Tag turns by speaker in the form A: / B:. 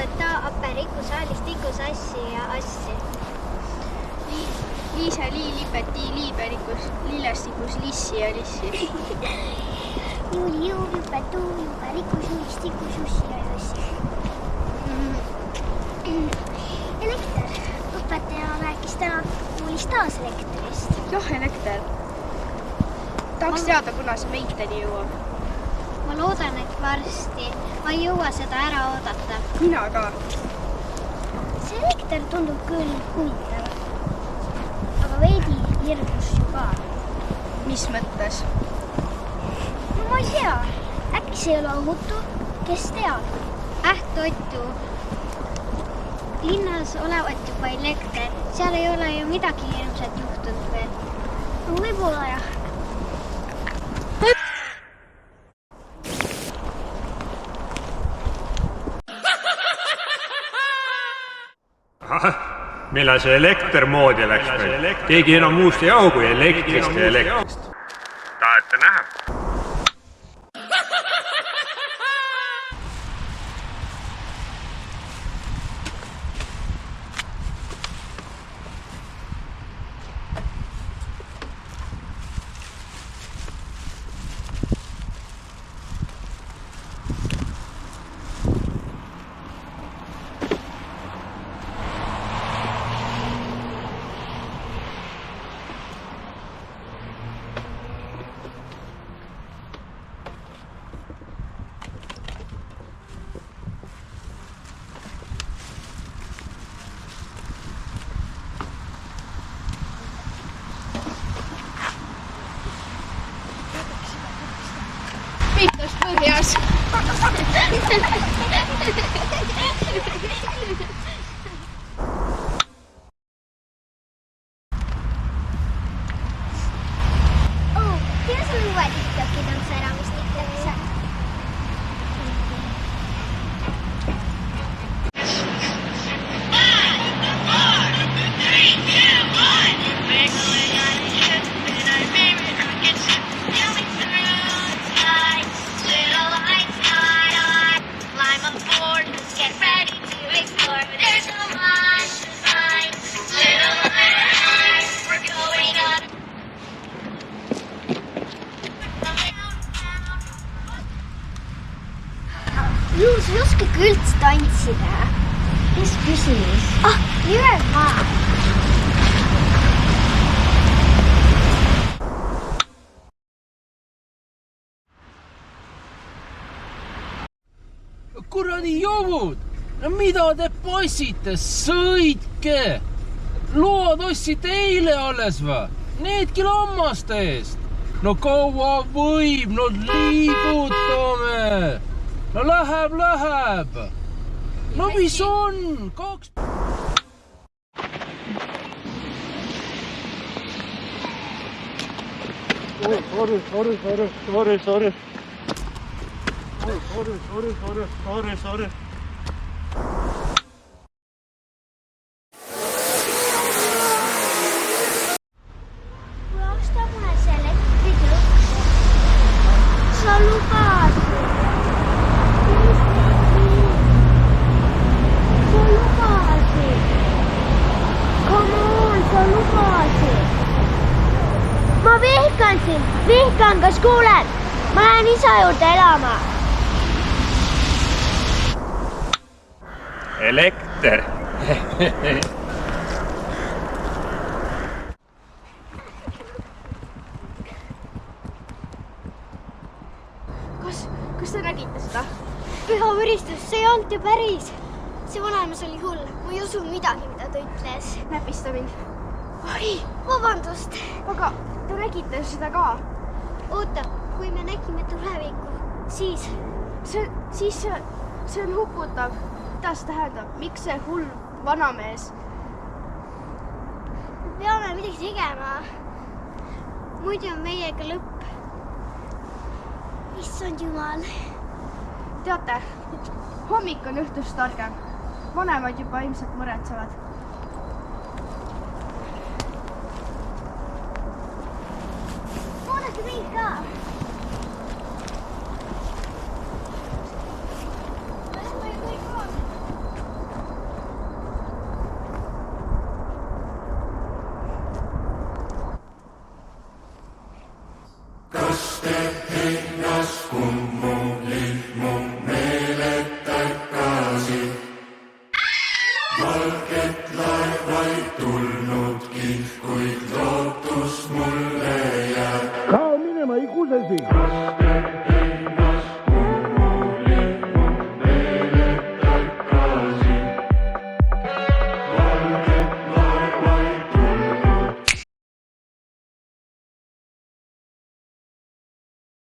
A: Õpeta aperiku saalis tikus assi ja assi.
B: Liisa liipeti liiperikus lillestikus lissi ja lissi.
A: Juuli juulipetu aperikus listikus ussi ja jussi. Elekter. Õpetaja rääkis täna kuulis taas elektrist.
B: Jah, elekter. Tahaks teada, kuna see meiteni jõuab.
A: Ma loodan, et varsti. Ma ei jõua seda ära oodata.
B: Mina ka.
A: See elekter tundub küll huvitav. Aga veidi hirmus ju ka.
B: Mis mõttes?
A: No ma ei tea. Äkki see ei ole ohutu? Kes teab? Toitu. Linnas olevat juba elekter. Seal ei ole ju midagi hirmsat juhtunud veel. No võib-olla jah.
C: Millal see elekter moodi läks meil? Keegi enam muust ei jahu kui elektrist ja elektrist. Tahate näha?
B: Peitos põhjas.
A: Kuidas on uued TikTokid on säramist TikTokisse? Juus, ei oskagi üldse tantsida. Kes küsis? Jürgen ma.
D: Kuradi jovud! No mida te passite? Sõitke! Load ostsite eile alles va? Needki lammaste eest. No kaua võib? No liigutame! No läheb! No mis on? Kaks... Sorry.
A: Kuule, osta mulle see elektritõks. Sa lubasid. Come on, sa lubasid. Ma vihkan sind. Vihkan, kas kuuled? Ma lähen isa juurde elama.
C: Elekter.
B: Kas te nägite seda?
A: Püha võristus, see ei olnud ju päris. See vanaemas oli hull. Ma ei usu midagi, mida ta ütles.
B: Näpista mind.
A: Oi, vabandust.
B: Aga te nägite seda ka?
A: Oota, kui me nägime tulevikku, siis...
B: See on hukutav. Mida see tähendab? Miks see hull vanamees?
A: Me peame midagi tegema. Muidu on meiega lõpp. Issand jumal.
B: Teate, hommik on õhtust targem. Vanemad juba ilmselt muretsevad.
A: Oodake meid ka.